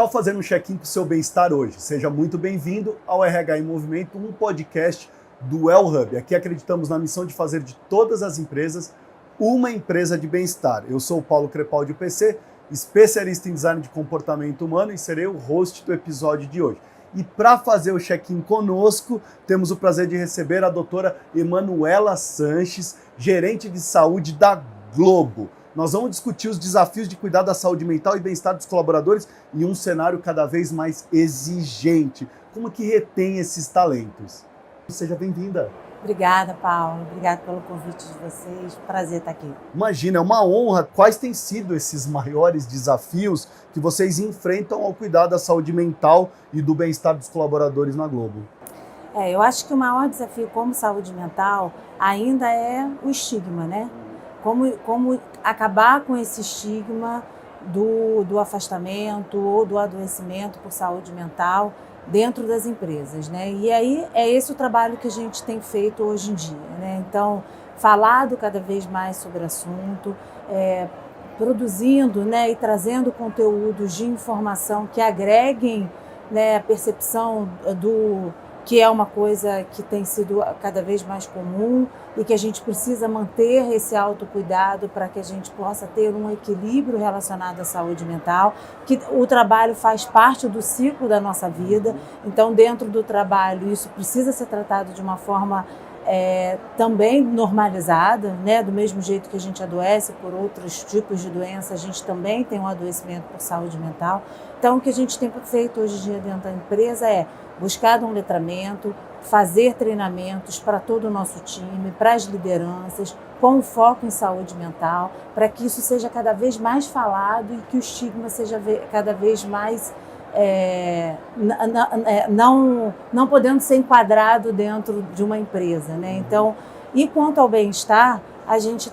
tal fazer um check-in com o seu bem-estar hoje? Seja muito bem-vindo ao RH em Movimento, um podcast do Well Hub. Aqui acreditamos na missão de fazer de todas as empresas uma empresa de bem-estar. Eu sou o Paulo Crepaldi, PC, especialista em design de comportamento humano, e serei o host do episódio de hoje. E para fazer o check-in conosco, temos o prazer de receber a doutora Emanuela Sanches, gerente de saúde da Globo. Nós vamos discutir os desafios de cuidar da saúde mental e bem-estar dos colaboradores em um cenário cada vez mais exigente. Como que retém esses talentos? Seja bem-vinda. Obrigada, Paulo. Obrigada pelo convite de vocês. Prazer estar aqui. Imagina, é uma honra. Quais têm sido esses maiores desafios que vocês enfrentam ao cuidar da saúde mental e do bem-estar dos colaboradores na Globo? Eu acho que o maior desafio como saúde mental ainda é o estigma, né? Como acabar com esse estigma do afastamento ou do adoecimento por saúde mental dentro das empresas, né? E aí é esse o trabalho que a gente tem feito hoje em dia, né? Então, falado cada vez mais sobre o assunto, produzindo, né, e trazendo conteúdos de informação que agreguem, né, a percepção do que é uma coisa que tem sido cada vez mais comum e que a gente precisa manter esse autocuidado para que a gente possa ter um equilíbrio relacionado à saúde mental, que o trabalho faz parte do ciclo da nossa vida, então dentro do trabalho isso precisa ser tratado de uma forma também normalizada, né? Do mesmo jeito que a gente adoece por outros tipos de doença, a gente também tem um adoecimento por saúde mental. Então o que a gente tem feito hoje em dia dentro da empresa é buscar um letramento, fazer treinamentos para todo o nosso time, para as lideranças, com foco em saúde mental, para que isso seja cada vez mais falado e que o estigma seja cada vez mais não podendo ser enquadrado dentro de uma empresa, né? Então, e quanto ao bem-estar, a gente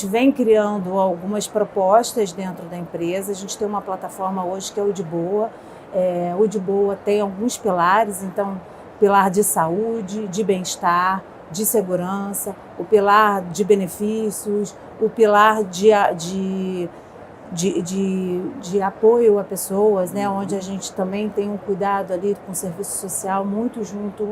vem criando algumas propostas dentro da empresa. A gente tem uma plataforma hoje que é o De Boa. O De Boa tem alguns pilares, então, pilar de saúde, de bem-estar, de segurança, o pilar de benefícios, o pilar de apoio a pessoas, né, onde a gente também tem um cuidado ali com o serviço social muito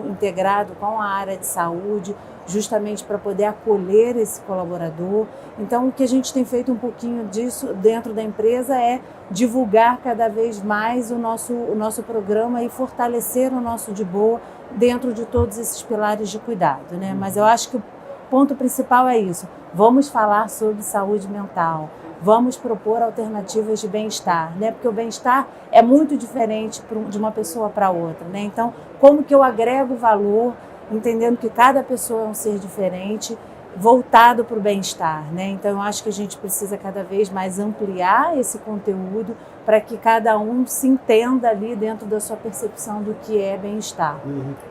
integrado com a área de saúde, justamente para poder acolher esse colaborador. Então, o que a gente tem feito um pouquinho disso dentro da empresa é divulgar cada vez mais o nosso programa e fortalecer o nosso De Boa dentro de todos esses pilares de cuidado, né? Mas eu acho que o ponto principal é isso. Vamos falar sobre saúde mental. Vamos propor alternativas de bem-estar, né? Porque o bem-estar é muito diferente de uma pessoa para outra, né? Então, como que eu agrego valor, entendendo que cada pessoa é um ser diferente, voltado para o bem-estar, né? Então, eu acho que a gente precisa cada vez mais ampliar esse conteúdo para que cada um se entenda ali dentro da sua percepção do que é bem-estar.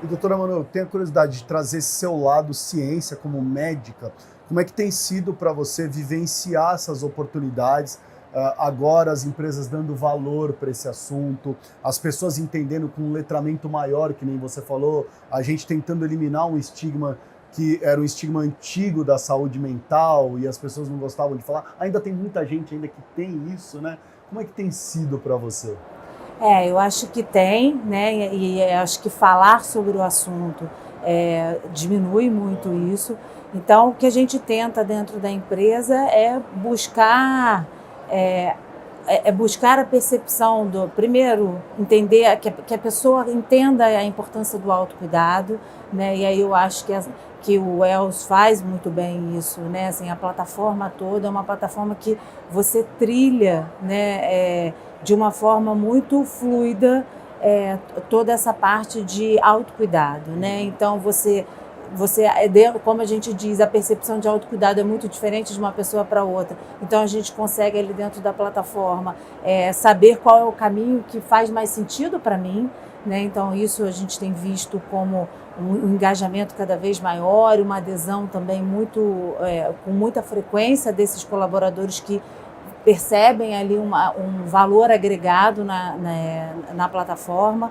E, doutora Manu, eu tenho a curiosidade de trazer esse seu lado ciência como médica. Como é que tem sido para você vivenciar essas oportunidades? Agora as empresas dando valor para esse assunto, as pessoas entendendo com um letramento maior, que nem você falou, a gente tentando eliminar um estigma que era um estigma antigo da saúde mental e as pessoas não gostavam de falar. Ainda tem muita gente ainda que tem isso, né? Como é que tem sido para você? Eu acho que tem, né? E acho que falar sobre o assunto diminui muito isso. Então, o que a gente tenta dentro da empresa é buscar a percepção primeiro, entender que a pessoa entenda a importância do autocuidado, né? E aí eu acho que o Wells faz muito bem isso, né? Assim, a plataforma toda é uma plataforma que você trilha, né? De uma forma muito fluida toda essa parte de autocuidado, né? Então como a gente diz, a percepção de autocuidado é muito diferente de uma pessoa para outra. Então a gente consegue ali dentro da plataforma saber qual é o caminho que faz mais sentido para mim, né? Então isso a gente tem visto como um engajamento cada vez maior, uma adesão também com muita frequência desses colaboradores que percebem ali um valor agregado na plataforma.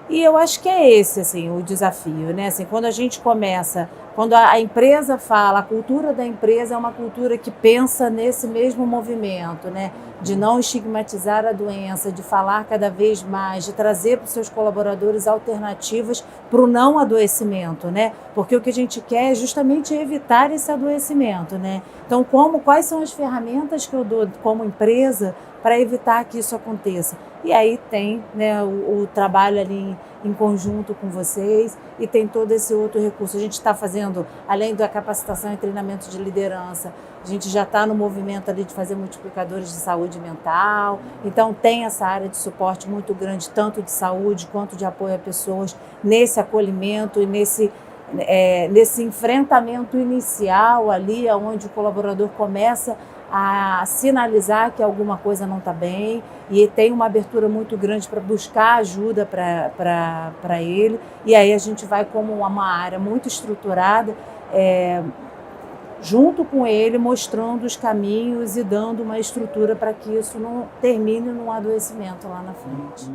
E eu acho que é esse, assim, o desafio, né? Assim, quando a gente começa Quando a empresa fala, a cultura da empresa é uma cultura que pensa nesse mesmo movimento, né? De não estigmatizar a doença, de falar cada vez mais, de trazer para os seus colaboradores alternativas para o não adoecimento, né? Porque o que a gente quer é justamente evitar esse adoecimento, né? Então, quais são as ferramentas que eu dou como empresa para evitar que isso aconteça? E aí tem, né, o trabalho ali em conjunto com vocês e tem todo esse outro recurso. A gente está fazendo, além da capacitação e treinamento de liderança, a gente já está no movimento ali de fazer multiplicadores de saúde mental, então tem essa área de suporte muito grande, tanto de saúde quanto de apoio a pessoas, nesse acolhimento e nesse enfrentamento inicial ali, onde o colaborador começa a sinalizar que alguma coisa não está bem e tem uma abertura muito grande para buscar ajuda para ele. E aí a gente vai como uma área muito estruturada, junto com ele, mostrando os caminhos e dando uma estrutura para que isso não termine num adoecimento lá na frente.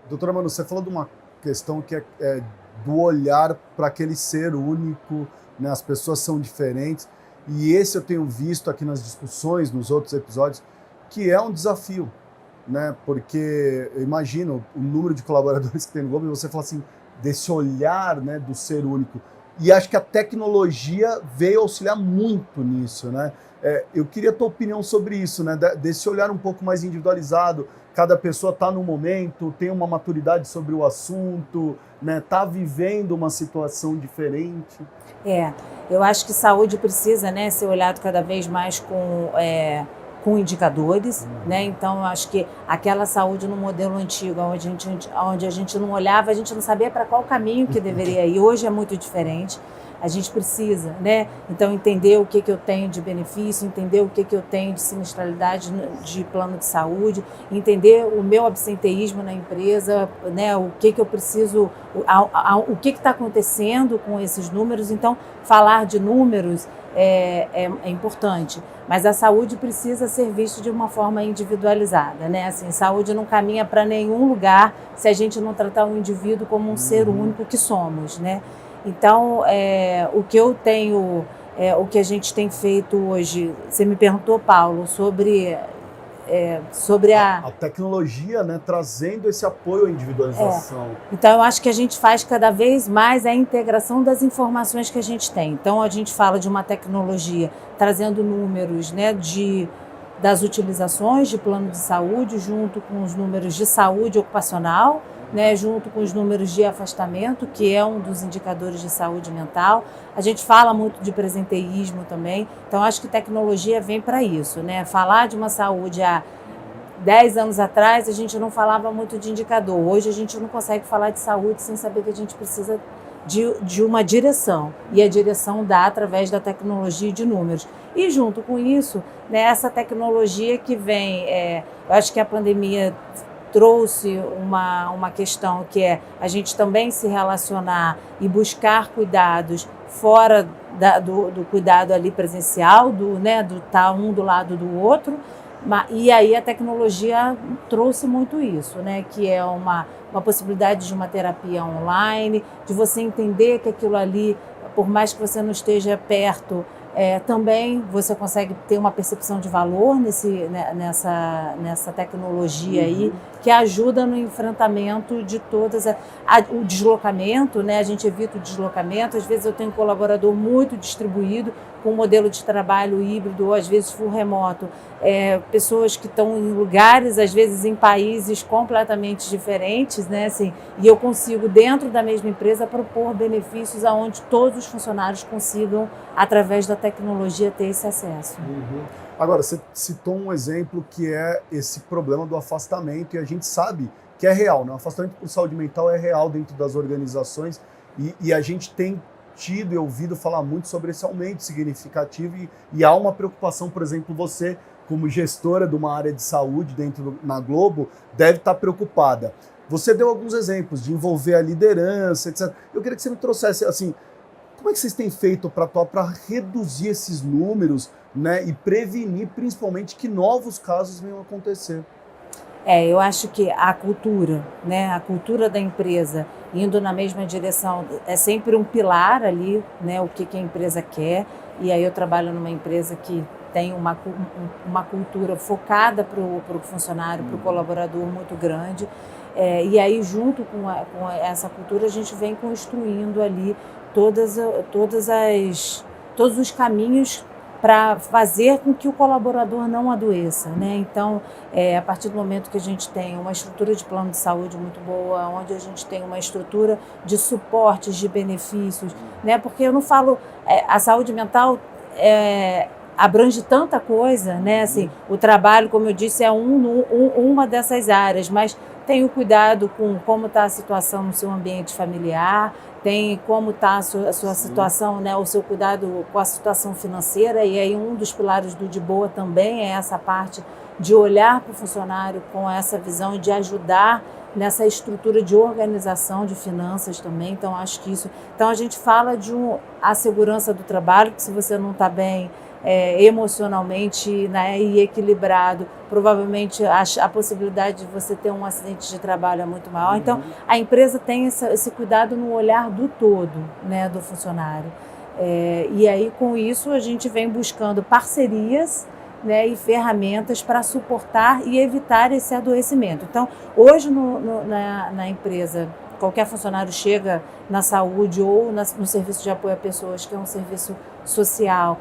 Doutora Manu, você falou de uma questão que é do olhar para aquele ser único, né? As pessoas são diferentes. E esse eu tenho visto aqui nas discussões, nos outros episódios, que é um desafio, né? Porque eu imagino o número de colaboradores que tem no Globo e você fala assim, desse olhar, né, do ser único. E acho que a tecnologia veio auxiliar muito nisso, né? Eu queria a tua opinião sobre isso, né? Desse olhar um pouco mais individualizado. Cada pessoa está no momento, tem uma maturidade sobre o assunto, né? Está vivendo uma situação diferente. Eu acho que saúde precisa, né, ser olhado cada vez mais com indicadores, né? Então, eu acho que aquela saúde no modelo antigo, onde a gente não olhava, a gente não sabia para qual caminho que deveria ir. Hoje é muito diferente. A gente precisa, né? Então, entender o que eu tenho de benefício, entender o que eu tenho de sinistralidade de plano de saúde, entender o meu absenteísmo na empresa, né? O que eu preciso, o que está acontecendo com esses números. Então, falar de números é importante, mas a saúde precisa ser vista de uma forma individualizada, né? Assim, saúde não caminha para nenhum lugar se a gente não tratar o indivíduo como um ser único que somos, né? Então, o que eu tenho, o que a gente tem feito hoje, você me perguntou, Paulo, sobre a tecnologia, né, trazendo esse apoio à individualização. Então, eu acho que a gente faz cada vez mais a integração das informações que a gente tem. Então, a gente fala de uma tecnologia trazendo números, né, das utilizações de plano de saúde, junto com os números de saúde ocupacional, né, junto com os números de afastamento, que é um dos indicadores de saúde mental. A gente fala muito de presenteísmo também, então acho que tecnologia vem para isso, né? Falar de uma saúde há 10 anos atrás, a gente não falava muito de indicador. Hoje a gente não consegue falar de saúde sem saber que a gente precisa de uma direção, e a direção dá através da tecnologia e de números. E junto com isso, né, essa tecnologia que vem, eu acho que a pandemia trouxe uma questão que é a gente também se relacionar e buscar cuidados fora do cuidado ali presencial, do estar um do lado do outro, e aí a tecnologia trouxe muito isso, né, que é uma possibilidade de uma terapia online, de você entender que aquilo ali, por mais que você não esteja perto, também você consegue ter uma percepção de valor nessa tecnologia aí, que ajuda no enfrentamento de todas o deslocamento, né? A gente evita o deslocamento. Às vezes eu tenho um colaborador muito distribuído, com um modelo de trabalho híbrido, ou às vezes full remoto, pessoas que estão em lugares, às vezes em países completamente diferentes, né? Assim, e eu consigo, dentro da mesma empresa, propor benefícios aonde todos os funcionários consigam, através da tecnologia, ter esse acesso. Agora, você citou um exemplo que é esse problema do afastamento, e a gente sabe que é real, né? O afastamento por saúde mental é real dentro das organizações, e a gente tem tido e ouvido falar muito sobre esse aumento significativo, e há uma preocupação, por exemplo, você, como gestora de uma área de saúde na Globo, deve estar preocupada. Você deu alguns exemplos de envolver a liderança, etc. Eu queria que você me trouxesse, assim, como é que vocês têm feito para atuar para reduzir esses números, né, e prevenir, principalmente, que novos casos venham a acontecer? Eu acho que a cultura, né, a cultura da empresa indo na mesma direção é sempre um pilar ali, né, o que a empresa quer. E aí eu trabalho numa empresa que tem uma cultura focada para o funcionário, para o colaborador muito grande. E aí, junto com essa cultura, a gente vem construindo ali todos os caminhos para fazer com que o colaborador não adoeça, né? Então, a partir do momento que a gente tem uma estrutura de plano de saúde muito boa, onde a gente tem uma estrutura de suportes, de benefícios, né? Porque eu não falo, a saúde mental abrange tanta coisa, né? Assim, o trabalho, como eu disse, é uma dessas áreas, mas tem o cuidado com como está a situação no seu ambiente familiar, tem como está a sua situação, né, o seu cuidado com a situação financeira, e aí um dos pilares do De Boa também é essa parte de olhar para o funcionário com essa visão e de ajudar nessa estrutura de organização de finanças também. Então, acho que isso... Então, a gente fala de a segurança do trabalho, que se você não está bem emocionalmente, né, e equilibrado, provavelmente a possibilidade de você ter um acidente de trabalho é muito maior. Então, a empresa tem esse cuidado no olhar do todo, né, do funcionário. E aí, com isso, a gente vem buscando parcerias, né, e ferramentas para suportar e evitar esse adoecimento. Então, hoje na empresa, qualquer funcionário chega na saúde ou no serviço de apoio a pessoas, que é um serviço social,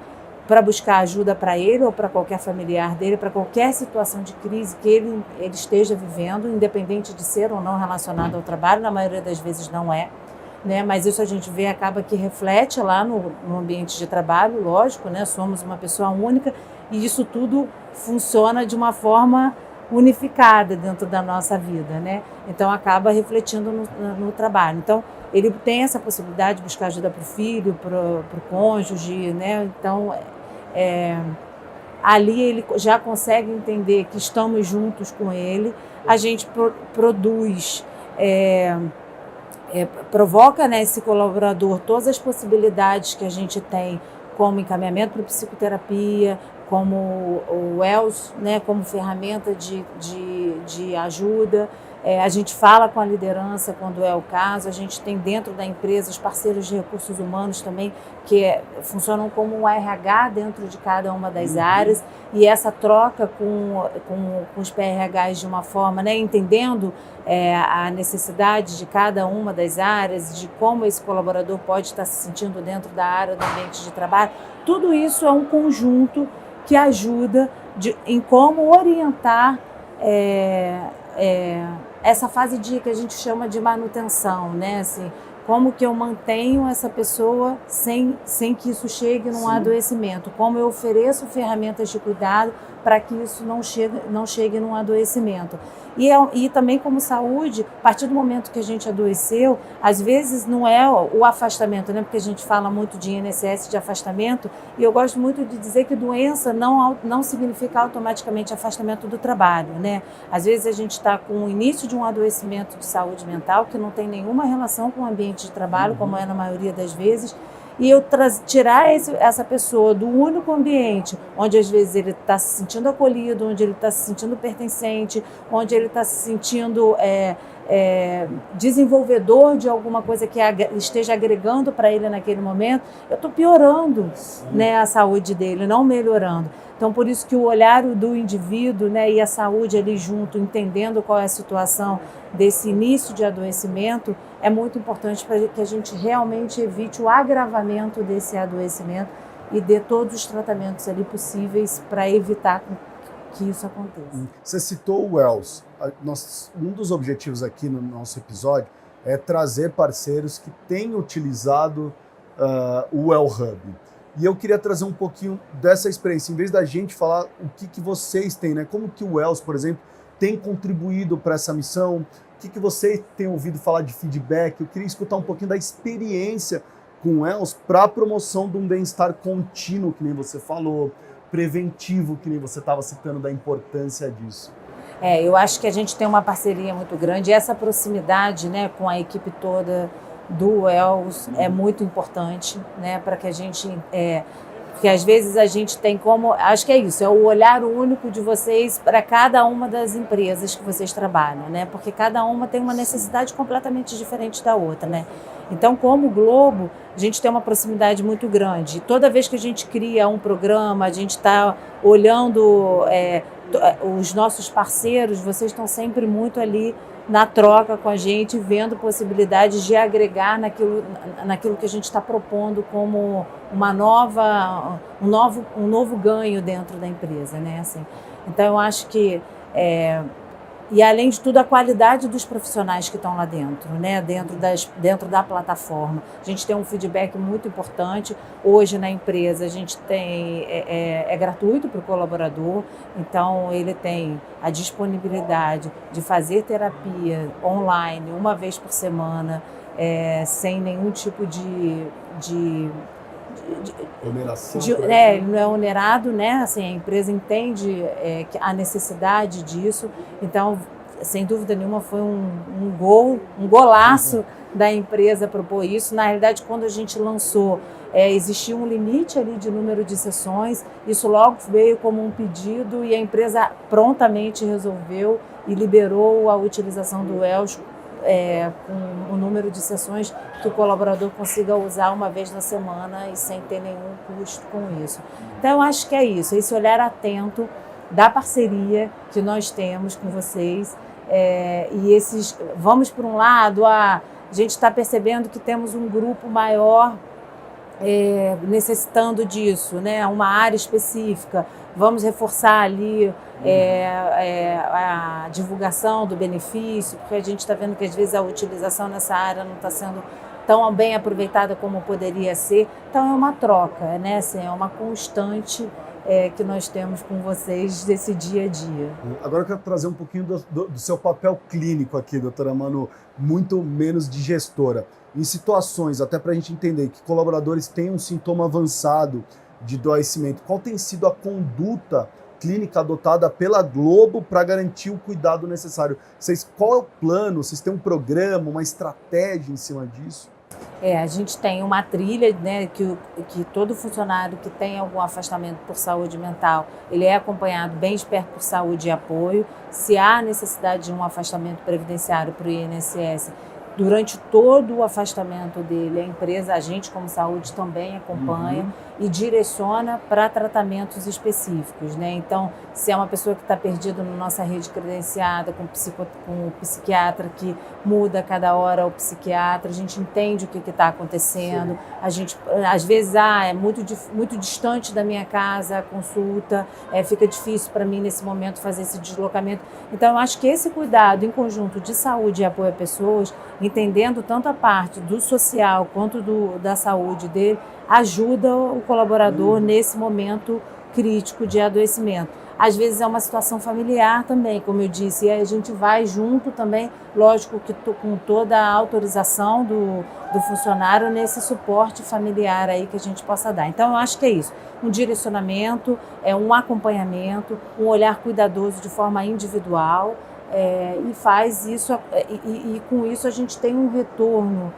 para buscar ajuda para ele ou para qualquer familiar dele, para qualquer situação de crise que ele esteja vivendo, independente de ser ou não relacionado ao trabalho, na maioria das vezes não é, né? Mas isso a gente vê, acaba que reflete lá no ambiente de trabalho, lógico, né? Somos uma pessoa única e isso tudo funciona de uma forma unificada dentro da nossa vida, né? Então acaba refletindo no trabalho. Então ele tem essa possibilidade de buscar ajuda para o filho, para o cônjuge, né? Então ali ele já consegue entender que estamos juntos com ele. A gente produz, provoca nesse colaborador todas as possibilidades que a gente tem, como encaminhamento para psicoterapia, como o WELS, né, como ferramenta de ajuda. A gente fala com a liderança quando é o caso, a gente tem dentro da empresa os parceiros de recursos humanos também, que funcionam como um RH dentro de cada uma das áreas, e essa troca com os PRHs de uma forma, né, entendendo a necessidade de cada uma das áreas, de como esse colaborador pode estar se sentindo dentro da área do ambiente de trabalho. Tudo isso é um conjunto que ajuda em como orientar essa fase que a gente chama de manutenção, né? Assim, como que eu mantenho essa pessoa sem que isso chegue num adoecimento, como eu ofereço ferramentas de cuidado para que isso não chegue num adoecimento. E também como saúde, a partir do momento que a gente adoeceu, às vezes não é o afastamento, né? Porque a gente fala muito de INSS, de afastamento, e eu gosto muito de dizer que doença não significa automaticamente afastamento do trabalho, né? Às vezes a gente está com o início de um adoecimento de saúde mental que não tem nenhuma relação com o ambiente de trabalho, como é na maioria das vezes, e eu tirar essa pessoa do único ambiente, onde às vezes ele está se sentindo acolhido, onde ele está se sentindo pertencente, onde ele está se sentindo desenvolvedor de alguma coisa que esteja agregando para ele naquele momento, eu estou piorando, né, a saúde dele, não melhorando. Então, por isso que o olhar do indivíduo, né, e a saúde ali junto, entendendo qual é a situação desse início de adoecimento, é muito importante para que a gente realmente evite o agravamento desse adoecimento e dê todos os tratamentos ali possíveis para evitar que isso aconteça. Você citou o WELS. Um dos objetivos aqui no nosso episódio é trazer parceiros que têm utilizado o Well Hub. E eu queria trazer um pouquinho dessa experiência, em vez da gente falar o que vocês têm, né? Como que o WELS, por exemplo, tem contribuído para essa missão, o que você tem ouvido falar de feedback. Eu queria escutar um pouquinho da experiência com o WELS para a promoção de um bem-estar contínuo, que nem você falou, preventivo, que nem você estava citando, da importância disso. Eu acho que a gente tem uma parceria muito grande, e essa proximidade, né, com a equipe toda do WELS é muito importante, né, para que a gente Porque às vezes a gente tem como, acho que é isso, é o olhar único de vocês para cada uma das empresas que vocês trabalham, né? Porque cada uma tem uma necessidade completamente diferente da outra, né? Então, como Globo, a gente tem uma proximidade muito grande. Toda vez que a gente cria um programa, a gente está olhando os nossos parceiros, vocês estão sempre muito ali na troca com a gente, vendo possibilidades de agregar naquilo que a gente está propondo como um novo ganho dentro da empresa, né? Assim, então, eu acho que e além de tudo, a qualidade dos profissionais que estão lá dentro, né? Dentro da plataforma. A gente tem um feedback muito importante. Hoje na empresa a gente tem é gratuito para o colaborador, então ele tem a disponibilidade de fazer terapia online uma vez por semana, sem nenhum tipo de oneração. Ele não é onerado, né? Assim, a empresa entende a necessidade disso. Então, sem dúvida nenhuma, foi um golaço da empresa propor isso. Na realidade, quando a gente lançou, existia um limite ali de número de sessões. Isso logo veio como um pedido e a empresa prontamente resolveu e liberou a utilização do Welsh com o número de sessões que o colaborador consiga usar uma vez na semana e sem ter nenhum custo com isso. Então, eu acho que é isso, esse olhar atento da parceria que nós temos com vocês. Vamos por um lado, a gente está percebendo que temos um grupo maior necessitando disso, né? Uma área específica. Vamos reforçar ali a divulgação do benefício, porque a gente está vendo que às vezes a utilização nessa área não está sendo tão bem aproveitada como poderia ser. Então é uma troca, né? Assim, é uma constante que nós temos com vocês desse dia a dia. Agora eu quero trazer um pouquinho do seu papel clínico aqui, doutora Manu, muito menos de gestora. Em situações, até para a gente entender que colaboradores têm um sintoma avançado de adoecimento, qual tem sido a conduta clínica adotada pela Globo para garantir o cuidado necessário? Qual é o plano? Vocês têm um programa, uma estratégia em cima disso? A gente tem uma trilha, né, que todo funcionário que tem algum afastamento por saúde mental, ele é acompanhado bem de perto por saúde e apoio. Se há necessidade de um afastamento previdenciário para o INSS, durante todo o afastamento dele, a empresa, a gente como saúde também acompanha e direciona para tratamentos específicos, né? Então, se é uma pessoa que está perdida na nossa rede credenciada, com o psiquiatra que muda a cada hora o psiquiatra, a gente entende o que está acontecendo. Sim. A gente, às vezes, é muito distante da minha casa a consulta, fica difícil para mim nesse momento fazer esse deslocamento. Então, eu acho que esse cuidado em conjunto de saúde e apoio a pessoas, entendendo tanto a parte do social quanto da saúde dele, ajuda o colaborador nesse momento crítico de adoecimento. Às vezes é uma situação familiar também, como eu disse, e a gente vai junto também, lógico que com toda a autorização do funcionário nesse suporte familiar aí que a gente possa dar. Então eu acho que é isso, um direcionamento, um acompanhamento, um olhar cuidadoso de forma individual, e faz isso, e com isso a gente tem um retorno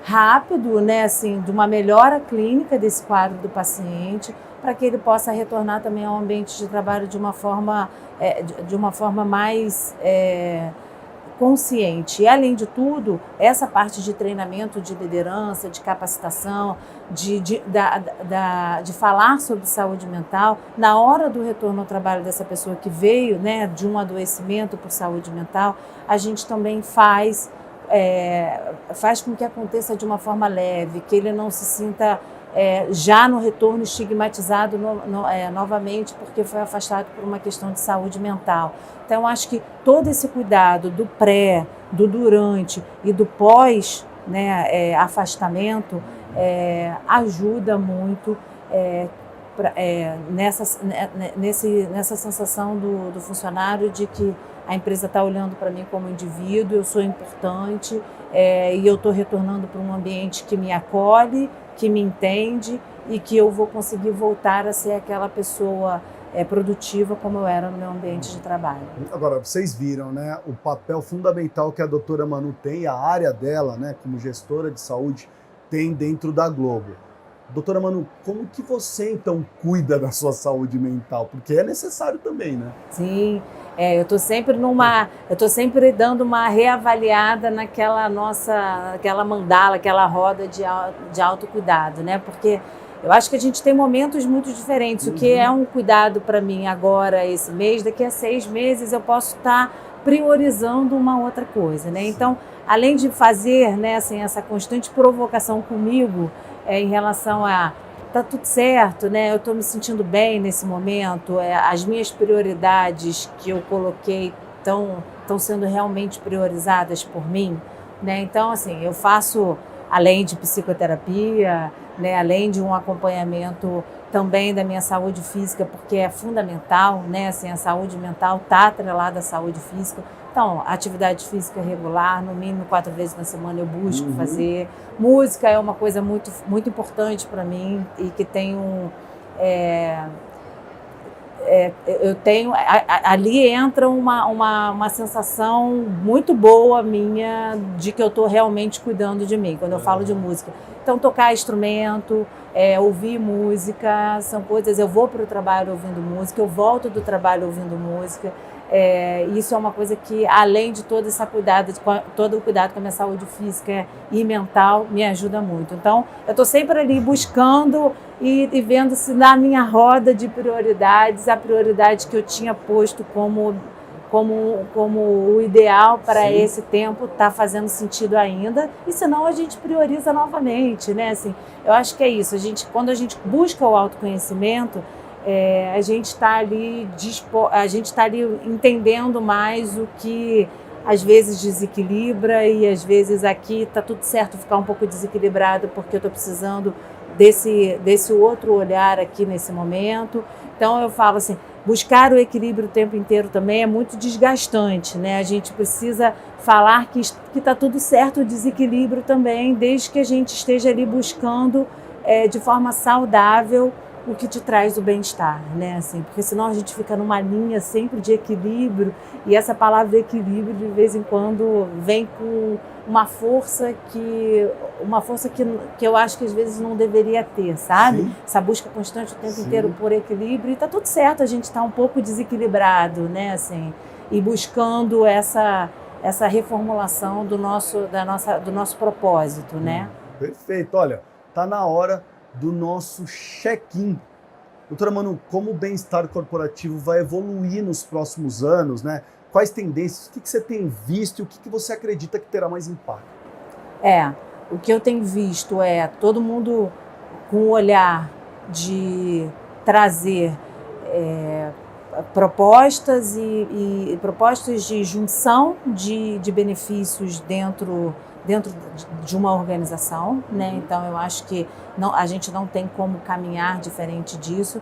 rápido, né, assim, de uma melhora clínica desse quadro do paciente, para que ele possa retornar também ao ambiente de trabalho de uma forma mais consciente. E, além de tudo, essa parte de treinamento de liderança, de capacitação, de falar sobre saúde mental, na hora do retorno ao trabalho dessa pessoa que veio, né, de um adoecimento por saúde mental, a gente também faz com que aconteça de uma forma leve, que ele não se sinta já no retorno estigmatizado novamente porque foi afastado por uma questão de saúde mental. Então, acho que todo esse cuidado do pré, do durante e do pós, né, afastamento ajuda muito nessa sensação do funcionário de que a empresa está olhando para mim como indivíduo, eu sou importante e eu estou retornando para um ambiente que me acolhe, que me entende e que eu vou conseguir voltar a ser aquela pessoa produtiva como eu era no meu ambiente de trabalho. Agora, vocês viram, né, o papel fundamental que a doutora Manu tem, a área dela, né, como gestora de saúde, tem dentro da Globo. Doutora Manu, como que você então cuida da sua saúde mental? Porque é necessário também, né? Sim, eu estou sempre dando uma reavaliada aquela mandala, aquela roda de autocuidado, né? Porque eu acho que a gente tem momentos muito diferentes. O que é um cuidado para mim agora, esse mês, daqui a 6 meses eu posso estar priorizando uma outra coisa, né? Então, além de fazer, né, assim, essa constante provocação comigo em relação a tá tudo certo, né? Eu estou me sentindo bem nesse momento, as minhas prioridades que eu coloquei estão sendo realmente priorizadas por mim, né? Então, assim, eu faço, além de psicoterapia, né, além de um acompanhamento também da minha saúde física, porque é fundamental, né? Assim, a saúde mental está atrelada à saúde física. Então, atividade física regular, no mínimo 4 vezes na semana eu busco fazer. Música é uma coisa muito, muito importante para mim e que tem eu tenho, ali entra uma sensação muito boa minha de que eu estou realmente cuidando de mim, quando eu falo de música. Então, tocar instrumento, ouvir música, são coisas, eu vou para o trabalho ouvindo música, eu volto do trabalho ouvindo música. Isso é uma coisa que, além de todo o cuidado com a minha saúde física e mental, me ajuda muito. Então, eu estou sempre ali buscando e vendo se na minha roda de prioridades, a prioridade que eu tinha posto como o ideal para esse tempo está fazendo sentido ainda, e senão a gente prioriza novamente, né? Assim, eu acho que é isso, quando a gente busca o autoconhecimento, a gente está ali entendendo mais o que às vezes desequilibra, e às vezes aqui está tudo certo ficar um pouco desequilibrado porque eu estou precisando desse outro olhar aqui nesse momento. Então eu falo assim, buscar o equilíbrio o tempo inteiro também é muito desgastante, né? A gente precisa falar que está tudo certo o desequilíbrio também, desde que a gente esteja ali buscando de forma saudável o que te traz o bem-estar, né? Assim, porque senão a gente fica numa linha sempre de equilíbrio, e essa palavra equilíbrio de vez em quando vem com uma força que eu acho que às vezes não deveria ter, sabe? Sim. Essa busca constante o tempo inteiro por equilíbrio, e tá tudo certo a gente estar um pouco desequilibrado, né? Assim, e buscando essa reformulação do nosso propósito, né? Perfeito. Olha, tá na hora do nosso check-in. Doutora Manu, como o bem-estar corporativo vai evoluir nos próximos anos, né? Quais tendências, o que você tem visto e o que você acredita que terá mais impacto? O que eu tenho visto é todo mundo com o olhar de trazer propostas e propostas de junção de benefícios dentro de uma organização, né? Então eu acho que a gente não tem como caminhar diferente disso.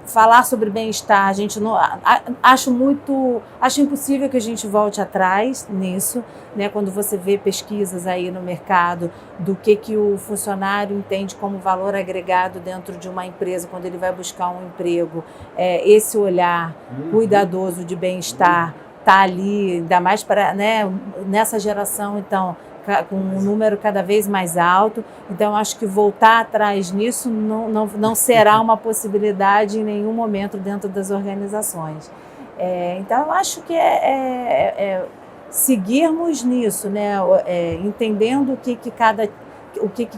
Falar sobre bem-estar, a gente não acho impossível que a gente volte atrás nisso, né? Quando você vê pesquisas aí no mercado do que o funcionário entende como valor agregado dentro de uma empresa quando ele vai buscar um emprego, esse olhar cuidadoso de bem-estar está ali, ainda mais para, né, nessa geração, então, com um número cada vez mais alto. Então, acho que voltar atrás nisso não será uma possibilidade em nenhum momento dentro das organizações. Então, eu acho que seguirmos nisso, né, entendendo o que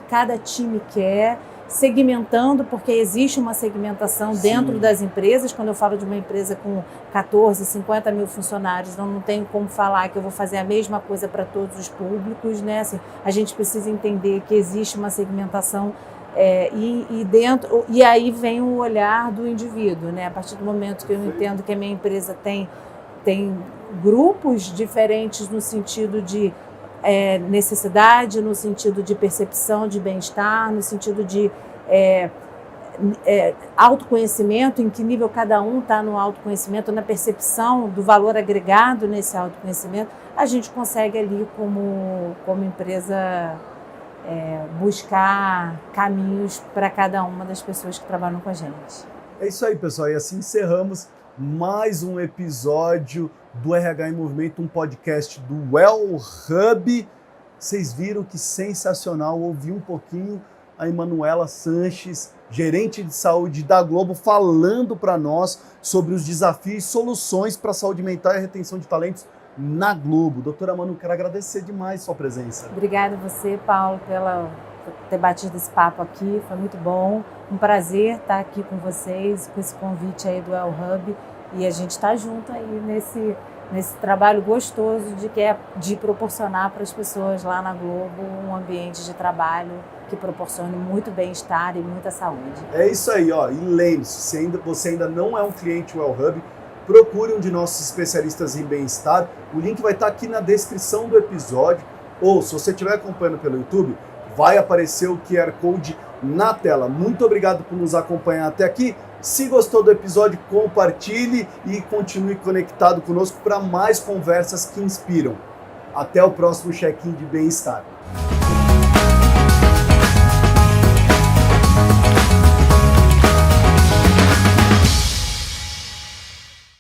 cada time quer, segmentando, porque existe uma segmentação dentro das empresas. Quando eu falo de uma empresa com 14, 50 mil funcionários, não tenho como falar que eu vou fazer a mesma coisa para todos os públicos, né? Assim, a gente precisa entender que existe uma segmentação e aí vem o olhar do indivíduo, né? A partir do momento que eu entendo que a minha empresa tem grupos diferentes no sentido de necessidade, no sentido de percepção de bem-estar, no sentido de autoconhecimento, em que nível cada um está no autoconhecimento, na percepção do valor agregado nesse autoconhecimento, a gente consegue ali como empresa buscar caminhos para cada uma das pessoas que trabalham com a gente. É isso aí, pessoal, e assim encerramos mais um episódio do RH em Movimento, um podcast do Well Hub. Vocês viram que sensacional, ouvi um pouquinho, a Emanuela Sanches, gerente de saúde da Globo, falando para nós sobre os desafios e soluções para a saúde mental e a retenção de talentos na Globo. Doutora Manu, quero agradecer demais a sua presença. Obrigada a você, Paulo, por ter batido esse papo aqui, foi muito bom. Um prazer estar aqui com vocês, com esse convite aí do El Hub, e a gente está junto aí nesse trabalho gostoso de proporcionar para as pessoas lá na Globo um ambiente de trabalho que proporcione muito bem-estar e muita saúde. É isso aí, ó. E lembre-se, se você ainda não é um cliente Well Hub, procure um de nossos especialistas em bem-estar. O link vai estar aqui na descrição do episódio, ou se você estiver acompanhando pelo YouTube, vai aparecer o QR Code na tela. Muito obrigado por nos acompanhar até aqui. Se gostou do episódio, compartilhe e continue conectado conosco para mais conversas que inspiram. Até o próximo check-in de bem-estar.